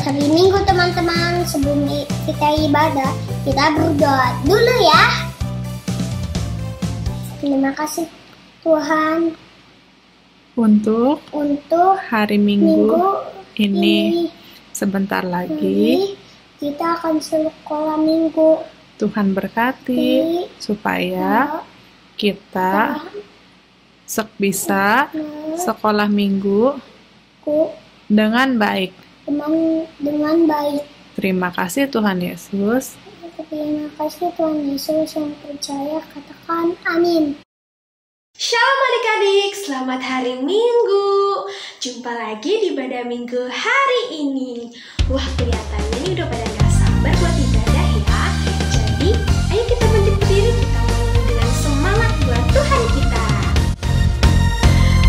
Hari Minggu teman-teman, sebelum kita ibadah, kita berdoa dulu ya. Terima kasih Tuhan untuk hari Minggu ini. Sebentar lagi kita akan sekolah minggu. Tuhan berkati supaya kita bisa sekolah minggu dengan baik. Dengan baik. Terima kasih Tuhan Yesus. Terima kasih Tuhan Yesus. Yang percaya katakan amin. Shalom adik-adik, selamat hari Minggu. Jumpa lagi di ibadah Minggu hari ini. Wah, kelihatannya ini udah pada gak sabar buat ibadah ya. Jadi, ayo kita berdiri, kita ngomong dengan semangat buat Tuhan kita.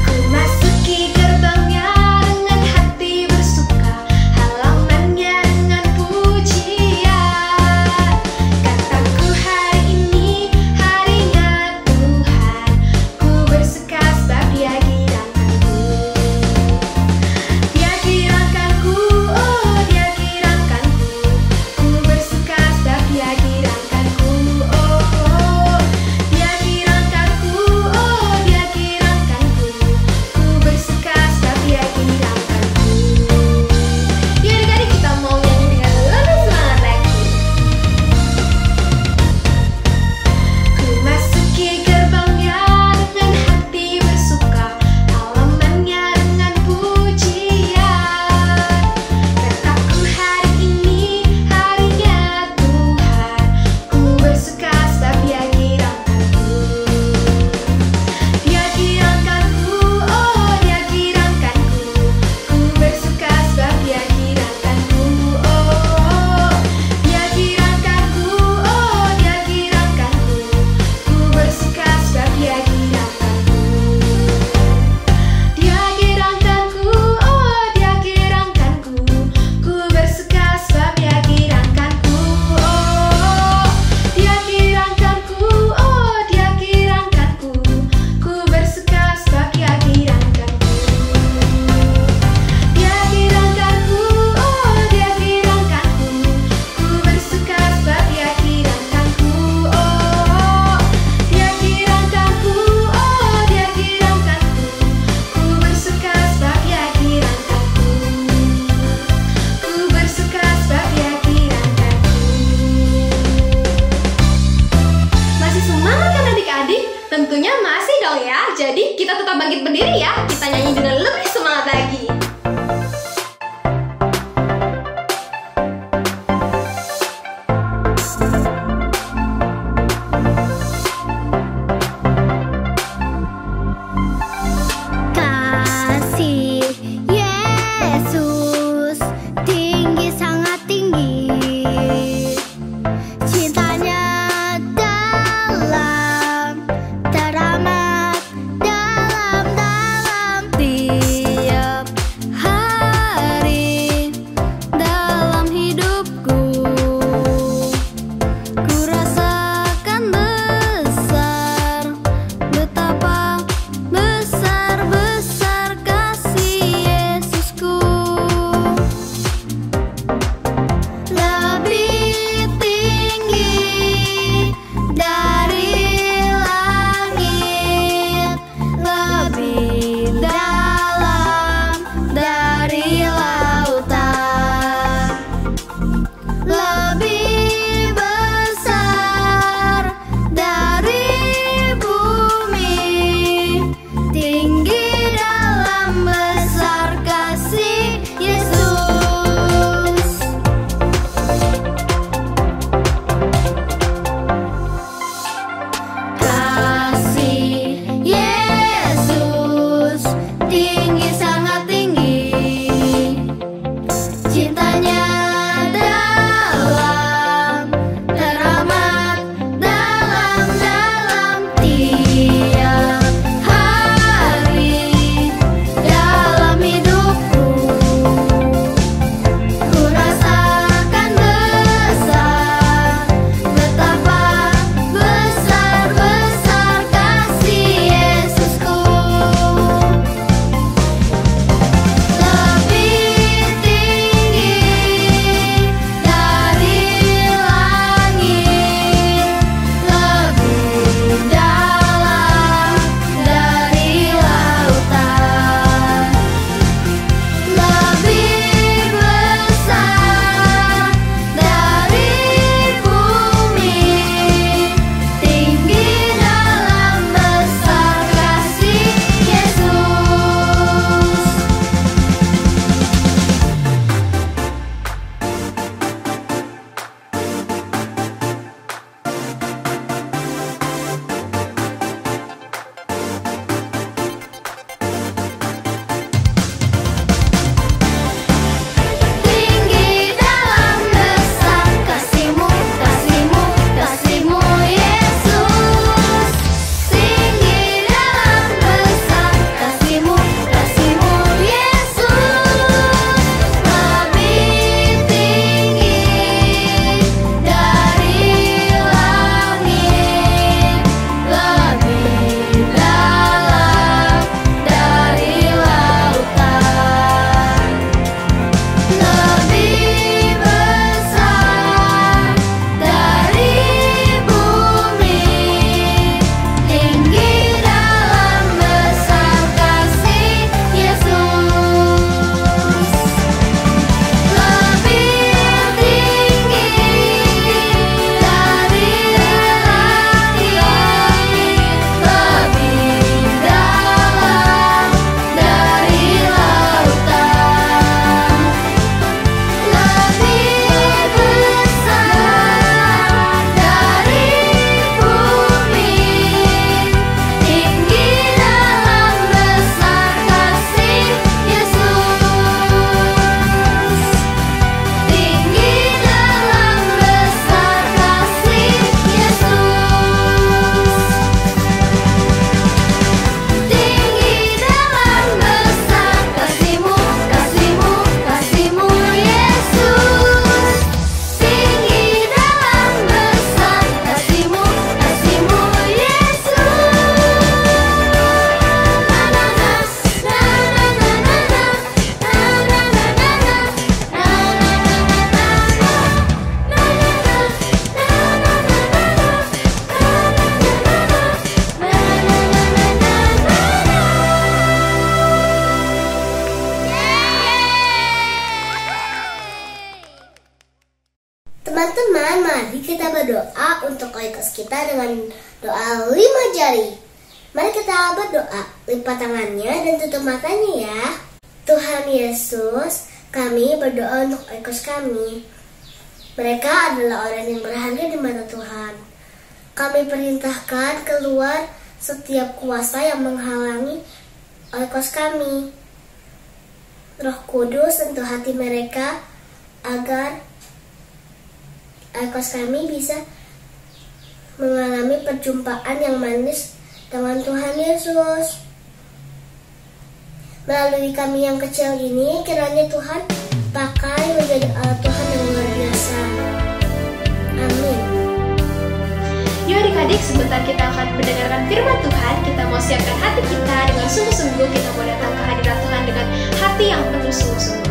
Ku masuki gerbangnya dengan hati bersuka, halamannya dengan pujian. Kataku hari ini harinya Tuhan, ku bersuka sebab Dia girangkanku. Dia girangkanku, oh Dia girangkanku, ku bersuka sebab Dia girangkanku. Oh, oh. Dia girangkanku, oh Dia girangkanku, ku bersuka sebab Dia girangkanku. Yuk adik-adik, kita mau nyanyi dengan lebih semangat lagi. Ku masuki gerbangnya dengan hati bersuka, halamannya dengan pujian. Kataku hari ini harinya Tuhan, ku bersuka sebab Dia girangkanku. Dia girangkanku, oh Dia girangkanku, ku bersuka sebab Dia girangkanku. Oh, oh. Dia girangkanku, oh Dia girangkanku, ku bersuka sebab Dia girangkanku. Dia girangkanku, oh Dia girangkanku, ku bersuka sebab Dia girangkanku. Oh, Dia girangkanku, oh Dia girangkanku, ku bersuka sebab Dia girangkanku. Dia girangkanku, oh Dia girangkanku, ku bersuka sebab Dia girangkanku. Oh, Dia girangkanku, oh Dia girangkanku, ku bersuka sebab Dia girangkanku. Ku bersuka sebab Dia girangkanku. Masih semangat kan adik-adik? Tentunya masih dong ya. Jadi kita tetap bangkit berdiri ya. Kita nyanyi dengan lebih semangat lagi. Kasih Yesus tinggi, sangat tinggi. Cintanya dalam, teramat dalam-dalam. Tiap kita berdoa untuk oikos kita dengan doa 5 jari. Mari kita berdoa, lipat tangannya dan tutup matanya ya. Tuhan Yesus, kami berdoa untuk oikos kami. Mereka adalah orang yang berharga di mata Tuhan. Kami perintahkan keluar setiap kuasa yang menghalangi oikos kami. Roh Kudus sentuh hati mereka agar oikos kami bisa mengalami perjumpaan yang manis dengan Tuhan Yesus. Melalui kami yang kecil ini, kiranya Tuhan pakai menjadi alat Tuhan yang luar biasa. Amin. Yuk adik-adik, sebentar kita akan mendengarkan firman Tuhan. Kita mau siapkan hati kita dengan sungguh-sungguh. Kita mau datang ke hadirat Tuhan dengan hati yang penuh sungguh-sungguh.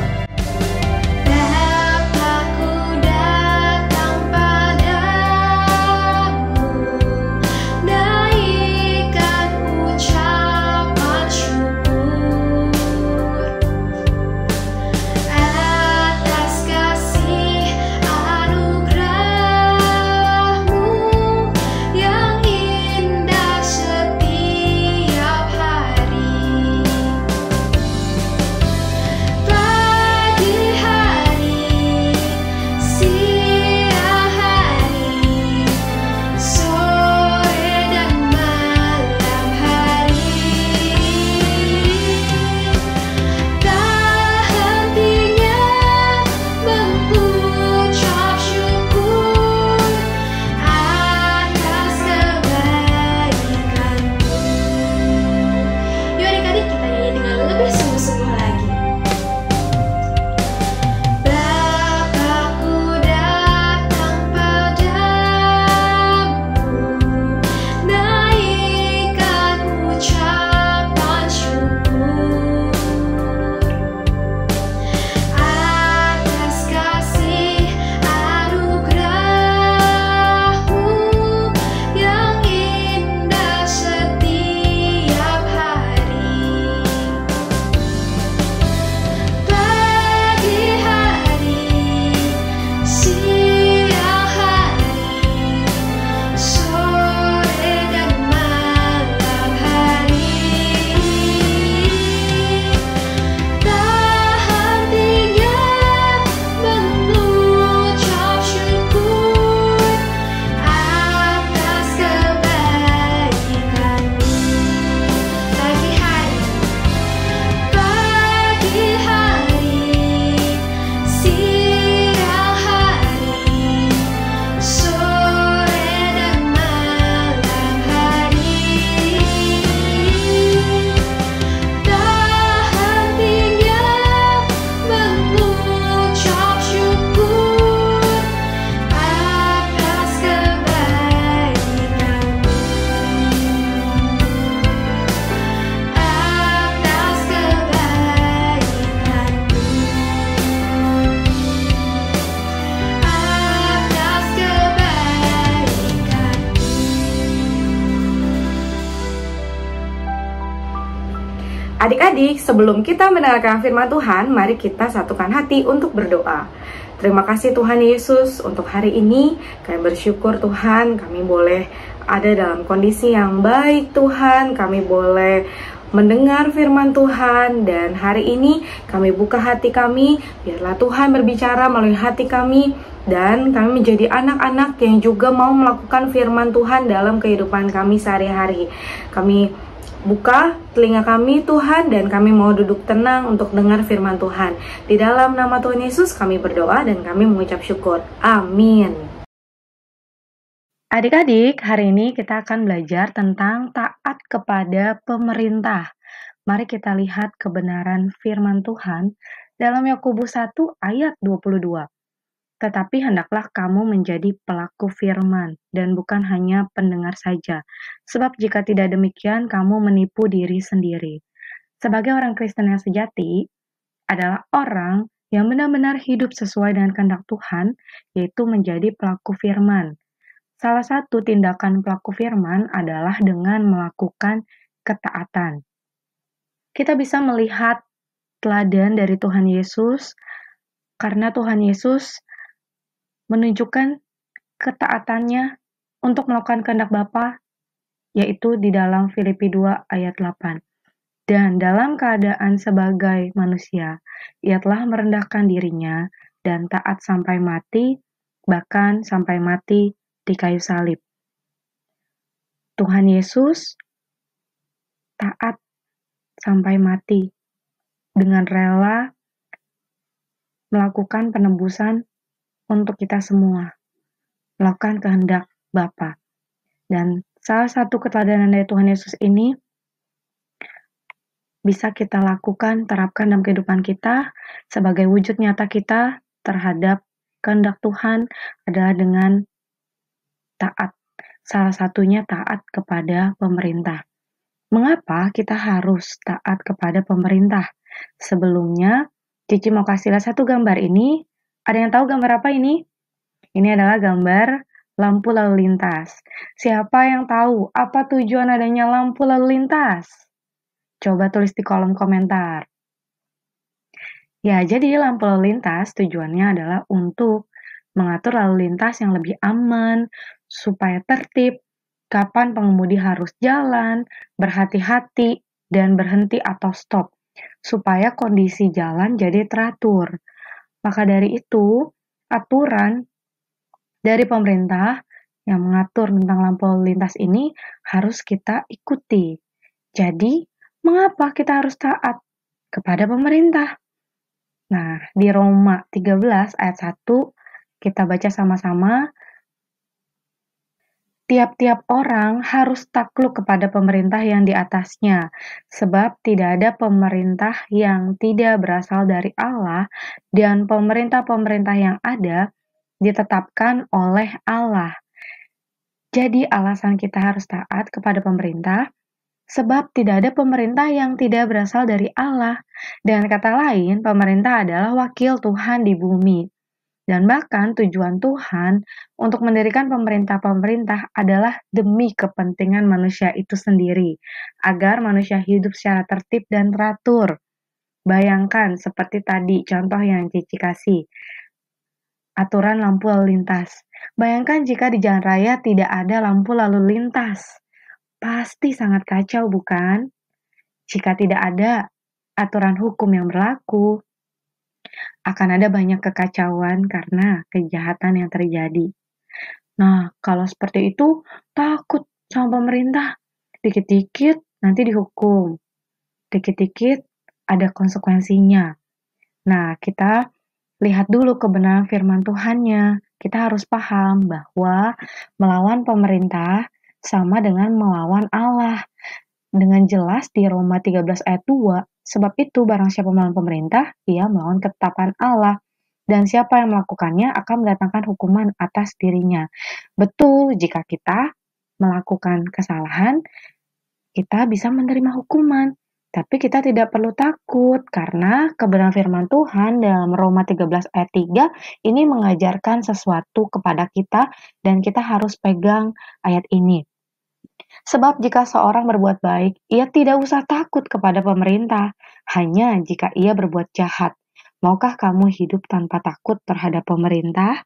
Adik-adik, sebelum kita mendengarkan firman Tuhan, mari kita satukan hati untuk berdoa. Terima kasih Tuhan Yesus untuk hari ini. Kami bersyukur Tuhan, kami boleh ada dalam kondisi yang baik Tuhan. Kami boleh mendengar firman Tuhan, dan hari ini kami buka hati kami. Biarlah Tuhan berbicara melalui hati kami, dan kami menjadi anak-anak yang juga mau melakukan firman Tuhan dalam kehidupan kami sehari-hari. Kami buka telinga kami Tuhan, dan kami mau duduk tenang untuk dengar firman Tuhan. Di dalam nama Tuhan Yesus kami berdoa dan kami mengucap syukur. Amin. Adik-adik, hari ini kita akan belajar tentang taat kepada pemerintah. Mari kita lihat kebenaran firman Tuhan dalam Yakobus 1 ayat 22. Tetapi hendaklah kamu menjadi pelaku firman, dan bukan hanya pendengar saja. Sebab jika tidak demikian, kamu menipu diri sendiri. Sebagai orang Kristen yang sejati, adalah orang yang benar-benar hidup sesuai dengan kehendak Tuhan, yaitu menjadi pelaku firman. Salah satu tindakan pelaku firman adalah dengan melakukan ketaatan. Kita bisa melihat teladan dari Tuhan Yesus, karena Tuhan Yesus menunjukkan ketaatannya untuk melakukan kehendak Bapa, yaitu di dalam Filipi 2 ayat 8. Dan dalam keadaan sebagai manusia, ia telah merendahkan dirinya dan taat sampai mati, bahkan sampai mati di kayu salib. Tuhan Yesus taat sampai mati dengan rela melakukan penebusan untuk kita semua, melakukan kehendak Bapa. Dan salah satu keteladanan dari Tuhan Yesus ini bisa kita lakukan, terapkan dalam kehidupan kita sebagai wujud nyata kita terhadap kehendak Tuhan adalah dengan taat. Salah satunya taat kepada pemerintah. Mengapa kita harus taat kepada pemerintah? Sebelumnya, Cici mau kasih lihat satu gambar ini. Ada yang tahu gambar apa ini? Ini adalah gambar lampu lalu lintas. Siapa yang tahu apa tujuan adanya lampu lalu lintas? Coba tulis di kolom komentar. Ya, jadi lampu lalu lintas tujuannya adalah untuk mengatur lalu lintas yang lebih aman, supaya tertib, kapan pengemudi harus jalan, berhati-hati, dan berhenti atau stop, supaya kondisi jalan jadi teratur. Maka dari itu, aturan dari pemerintah yang mengatur tentang lampu lalu lintas ini harus kita ikuti. Jadi, mengapa kita harus taat kepada pemerintah? Nah, di Roma 13 ayat 1 kita baca sama-sama. Tiap-tiap orang harus takluk kepada pemerintah yang di atasnya, sebab tidak ada pemerintah yang tidak berasal dari Allah, dan pemerintah-pemerintah yang ada ditetapkan oleh Allah. Jadi alasan kita harus taat kepada pemerintah, sebab tidak ada pemerintah yang tidak berasal dari Allah. Dengan kata lain, pemerintah adalah wakil Tuhan di bumi. Dan bahkan tujuan Tuhan untuk mendirikan pemerintah-pemerintah adalah demi kepentingan manusia itu sendiri, agar manusia hidup secara tertib dan teratur. Bayangkan seperti tadi contoh yang Cici kasih, aturan lampu lalu lintas. Bayangkan jika di jalan raya tidak ada lampu lalu lintas. Pasti sangat kacau, bukan? Jika tidak ada aturan hukum yang berlaku, akan ada banyak kekacauan karena kejahatan yang terjadi. Nah, kalau seperti itu, takut sama pemerintah. Dikit-dikit nanti dihukum. Dikit-dikit ada konsekuensinya. Nah, kita lihat dulu kebenaran firman Tuhannya. Kita harus paham bahwa melawan pemerintah sama dengan melawan Allah. Dengan jelas di Roma 13 ayat 2, sebab itu barang siapa melawan pemerintah, ia melawan ketetapan Allah. Dan siapa yang melakukannya akan mendatangkan hukuman atas dirinya. Betul, jika kita melakukan kesalahan, kita bisa menerima hukuman. Tapi kita tidak perlu takut, karena kebenaran firman Tuhan dalam Roma 13 ayat 3 ini mengajarkan sesuatu kepada kita, dan kita harus pegang ayat ini. Sebab jika seorang berbuat baik, ia tidak usah takut kepada pemerintah, hanya jika ia berbuat jahat. Maukah kamu hidup tanpa takut terhadap pemerintah?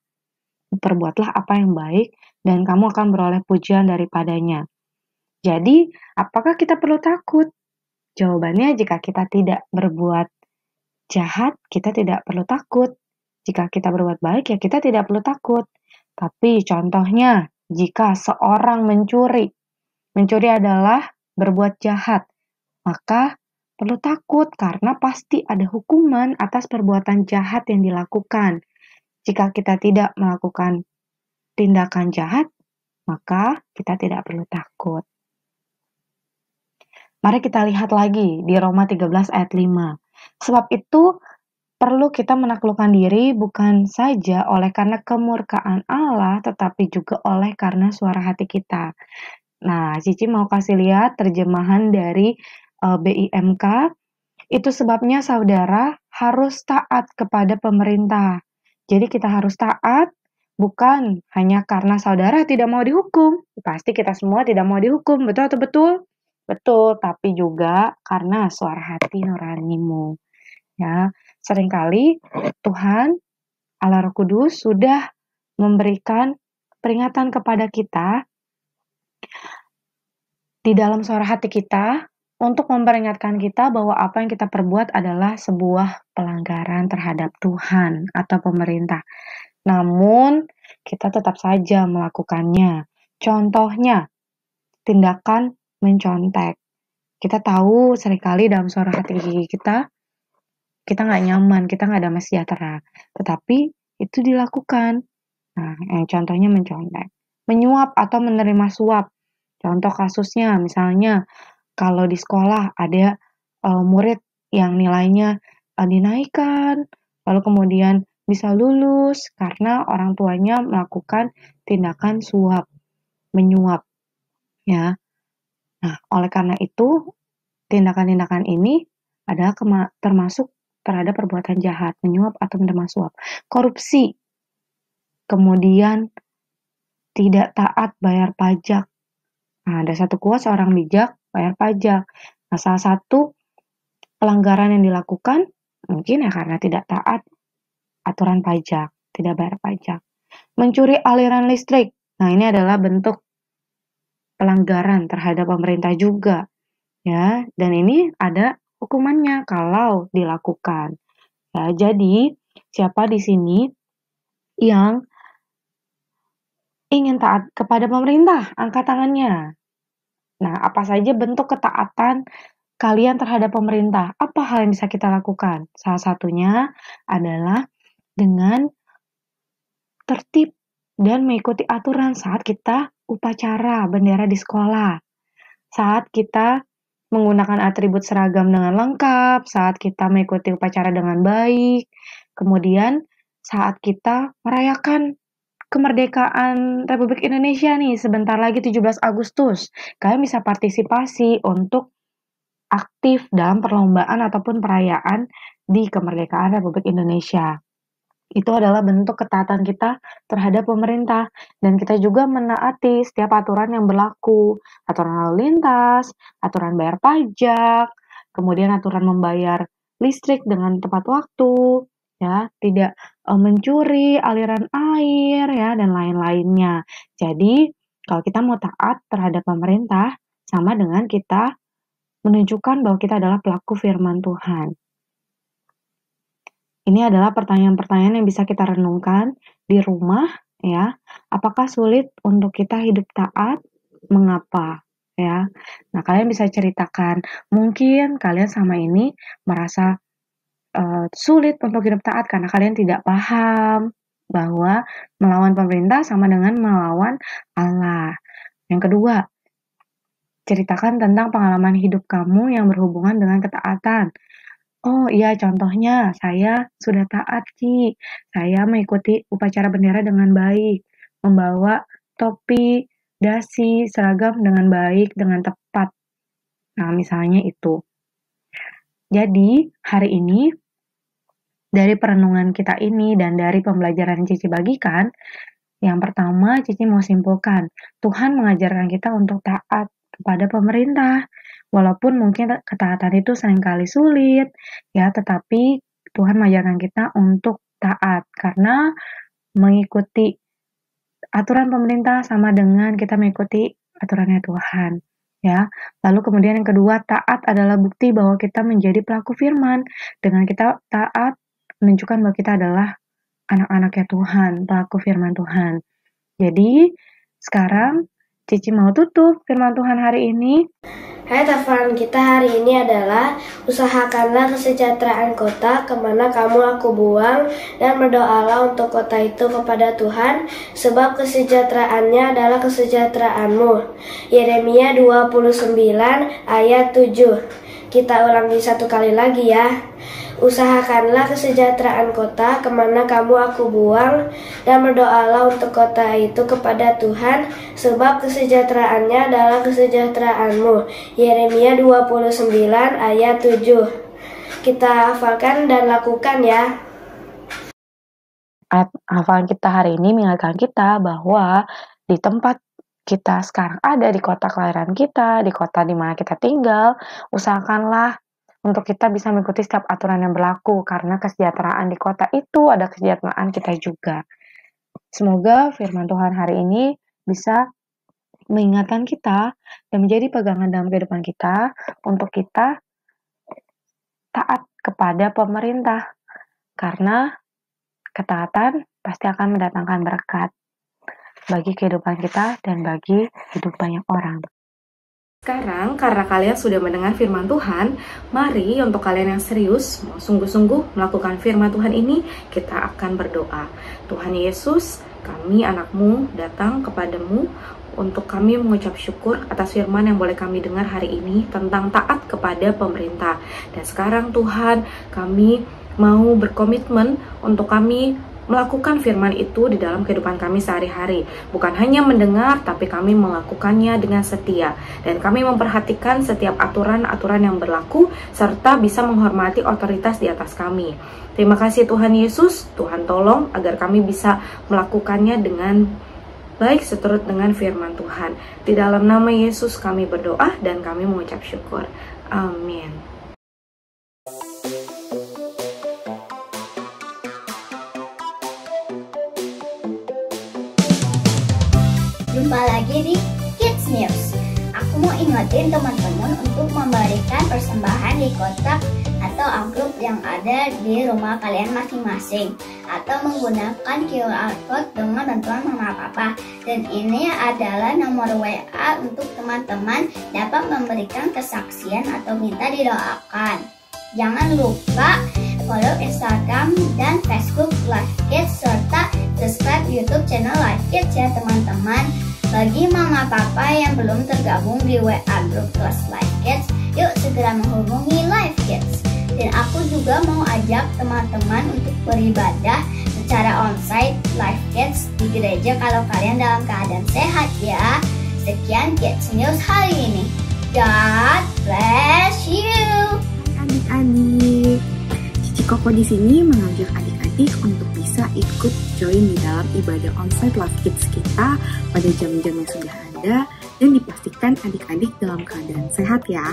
Perbuatlah apa yang baik, dan kamu akan beroleh pujian daripadanya. Jadi, apakah kita perlu takut? Jawabannya, jika kita tidak berbuat jahat, kita tidak perlu takut. Jika kita berbuat baik, ya kita tidak perlu takut. Tapi contohnya, jika seorang mencuri adalah berbuat jahat, maka perlu takut karena pasti ada hukuman atas perbuatan jahat yang dilakukan. Jika kita tidak melakukan tindakan jahat, maka kita tidak perlu takut. Mari kita lihat lagi di Roma 13 ayat 5. Sebab itu perlu kita menaklukkan diri bukan saja oleh karena kemurkaan Allah, tetapi juga oleh karena suara hati kita. Nah, Cici mau kasih lihat terjemahan dari BIMK. Itu sebabnya saudara harus taat kepada pemerintah. Jadi kita harus taat bukan hanya karena saudara tidak mau dihukum. Pasti kita semua tidak mau dihukum, betul atau betul? Betul, tapi juga karena suara hati nuranimu. Ya, seringkali Tuhan Allah Roh Kudus sudah memberikan peringatan kepada kita di dalam suara hati kita untuk memperingatkan kita bahwa apa yang kita perbuat adalah sebuah pelanggaran terhadap Tuhan atau pemerintah. Namun, kita tetap saja melakukannya. Contohnya, tindakan mencontek. Kita tahu seringkali dalam suara hati kita nggak nyaman, kita nggak damai sejahtera. Tetapi itu dilakukan. Nah, yang contohnya mencontek. Menyuap atau menerima suap. Contoh kasusnya, misalnya kalau di sekolah ada murid yang nilainya dinaikkan, lalu kemudian bisa lulus karena orang tuanya melakukan tindakan suap, menyuap. Ya. Nah, oleh karena itu, tindakan-tindakan ini adalah termasuk terhadap perbuatan jahat, menyuap atau menerima suap. Korupsi, kemudian tidak taat bayar pajak. Nah, ada satu quotes orang bijak bayar pajak. Nah, salah satu pelanggaran yang dilakukan mungkin ya karena tidak taat aturan pajak, tidak bayar pajak. Mencuri aliran listrik. Nah, ini adalah bentuk pelanggaran terhadap pemerintah juga. Ya, dan ini ada hukumannya kalau dilakukan. Ya, jadi siapa di sini yang ingin taat kepada pemerintah? Angkat tangannya. Nah, apa saja bentuk ketaatan kalian terhadap pemerintah? Apa hal yang bisa kita lakukan? Salah satunya adalah dengan tertib dan mengikuti aturan saat kita upacara bendera di sekolah. Saat kita menggunakan atribut seragam dengan lengkap, saat kita mengikuti upacara dengan baik, kemudian saat kita merayakan kemerdekaan Republik Indonesia nih, sebentar lagi 17 Agustus, kalian bisa partisipasi untuk aktif dalam perlombaan ataupun perayaan di kemerdekaan Republik Indonesia. Itu adalah bentuk ketaatan kita terhadap pemerintah. Dan kita juga menaati setiap aturan yang berlaku. Aturan lalu lintas, aturan bayar pajak, kemudian aturan membayar listrik dengan tepat waktu, ya, tidak mencuri aliran air, ya, dan lain-lainnya. Jadi, kalau kita mau taat terhadap pemerintah, sama dengan kita menunjukkan bahwa kita adalah pelaku firman Tuhan. Ini adalah pertanyaan-pertanyaan yang bisa kita renungkan di rumah, ya. Apakah sulit untuk kita hidup taat? Mengapa? Ya. Nah, kalian bisa ceritakan. Mungkin kalian sama ini merasa sulit untuk hidup taat karena kalian tidak paham bahwa melawan pemerintah sama dengan melawan Allah. Yang kedua, ceritakan tentang pengalaman hidup kamu yang berhubungan dengan ketaatan. Oh iya, contohnya saya sudah taat, Ci. Saya mengikuti upacara bendera dengan baik, membawa topi, dasi, seragam dengan baik, dengan tepat. Nah, misalnya itu. Jadi, hari ini, dari perenungan kita ini dan dari pembelajaran Cici bagikan, yang pertama Cici mau simpulkan, Tuhan mengajarkan kita untuk taat kepada pemerintah. Walaupun mungkin ketaatan itu seringkali sulit, ya, tetapi Tuhan mengajarkan kita untuk taat karena mengikuti aturan pemerintah sama dengan kita mengikuti aturannya Tuhan, ya. Lalu kemudian yang kedua, taat adalah bukti bahwa kita menjadi pelaku firman. Dengan kita taat menunjukkan bahwa kita adalah anak-anaknya Tuhan, pelaku firman Tuhan. Jadi, sekarang Cici mau tutup firman Tuhan hari ini. Hai, hafalan kita hari ini adalah usahakanlah kesejahteraan kota kemana kamu aku buang, dan berdoalah untuk kota itu kepada Tuhan, sebab kesejahteraannya adalah kesejahteraanmu. Yeremia 29 ayat 7. Kita ulangi satu kali lagi ya. Usahakanlah kesejahteraan kota kemana kamu aku buang, dan berdoalah untuk kota itu kepada Tuhan, sebab kesejahteraannya adalah kesejahteraanmu. Yeremia 29 ayat 7. Kita hafalkan dan lakukan ya. Hafalan kita hari ini mengingatkan kita bahwa di tempat kita sekarang ada, di kota kelahiran kita, di kota di mana kita tinggal, usahakanlah untuk kita bisa mengikuti setiap aturan yang berlaku, karena kesejahteraan di kota itu ada kesejahteraan kita juga. Semoga firman Tuhan hari ini bisa mengingatkan kita dan menjadi pegangan dalam kehidupan kita untuk kita taat kepada pemerintah. Karena ketaatan pasti akan mendatangkan berkat bagi kehidupan kita dan bagi hidup banyak orang. Sekarang, karena kalian sudah mendengar firman Tuhan, mari untuk kalian yang serius, mau sungguh-sungguh melakukan firman Tuhan ini, kita akan berdoa. Tuhan Yesus, kami anakmu datang kepadamu untuk kami mengucap syukur atas firman yang boleh kami dengar hari ini tentang taat kepada pemerintah. Dan sekarang Tuhan, kami mau berkomitmen untuk kami melakukan firman itu di dalam kehidupan kami sehari-hari. Bukan hanya mendengar, tapi kami melakukannya dengan setia. Dan kami memperhatikan setiap aturan-aturan yang berlaku, serta bisa menghormati otoritas di atas kami. Terima kasih Tuhan Yesus, Tuhan tolong agar kami bisa melakukannya dengan baik seturut dengan firman Tuhan. Di dalam nama Yesus kami berdoa dan kami mengucap syukur. Amin. Jumpa lagi di Kids News. Aku mau ingetin teman-teman untuk memberikan persembahan di kotak atau amplop yang ada di rumah kalian masing-masing, atau menggunakan QR code dengan bantuan mama papa. Dan ini adalah nomor WA untuk teman-teman dapat memberikan kesaksian atau minta didoakan. Jangan lupa follow Instagram dan Facebook Life Kids, serta subscribe YouTube channel Life Kids ya teman-teman. Bagi mama papa yang belum tergabung di WA Group Kelas Life Kids, yuk segera menghubungi Life Kids. Dan aku juga mau ajak teman-teman untuk beribadah secara onsite Life Kids di gereja kalau kalian dalam keadaan sehat ya. Sekian Kids News hari ini. God bless you. Adik-adik, Cici Koko di sini mengajak adik-adik untuk bisa ikut join di dalam ibadah onsite Life Kids kita pada jam-jam yang sudah ada, dan dipastikan adik-adik dalam keadaan sehat ya.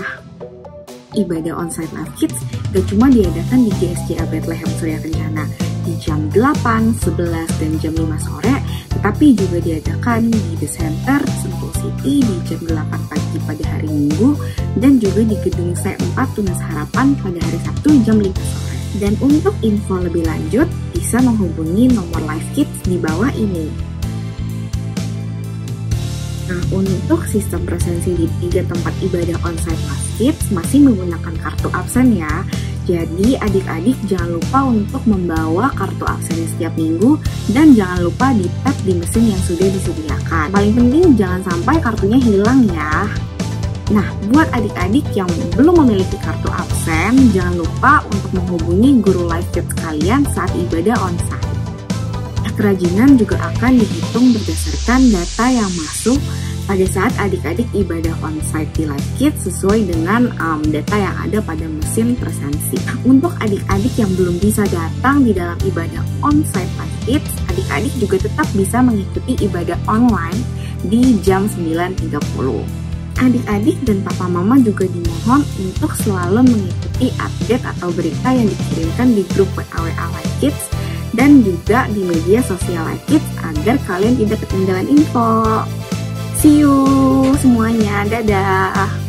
Ibadah onsite Life Kids gak cuma diadakan di GSJA Bethlehem Surya Kencana di jam 8, 11, dan jam 5 sore, tetapi juga diadakan di The Center Sentul City di jam 8 pagi pada hari Minggu, dan juga di gedung C4 Tunas Harapan pada hari Sabtu jam 5 sore. Dan untuk info lebih lanjut, bisa menghubungi nomor Life Kids di bawah ini. Nah, untuk sistem presensi di 3 tempat ibadah onsite Life Kids masih menggunakan kartu absen ya. Jadi adik-adik jangan lupa untuk membawa kartu absen setiap minggu, dan jangan lupa di tap di mesin yang sudah disediakan. Paling penting jangan sampai kartunya hilang ya. Nah, buat adik-adik yang belum memiliki kartu absen, jangan lupa untuk menghubungi guru Life Kids kalian saat ibadah onsite. Kerajinan juga akan dihitung berdasarkan data yang masuk pada saat adik-adik ibadah onsite di Life Kids sesuai dengan data yang ada pada mesin presensi. Untuk adik-adik yang belum bisa datang di dalam ibadah onsite Life Kids, adik-adik juga tetap bisa mengikuti ibadah online di jam 9.30. Adik-adik dan papa mama juga dimohon untuk selalu mengikuti update atau berita yang dikirimkan di grup WA Life Kids dan juga di media sosial Life Kids agar kalian tidak ketinggalan info. See you semuanya, dadah!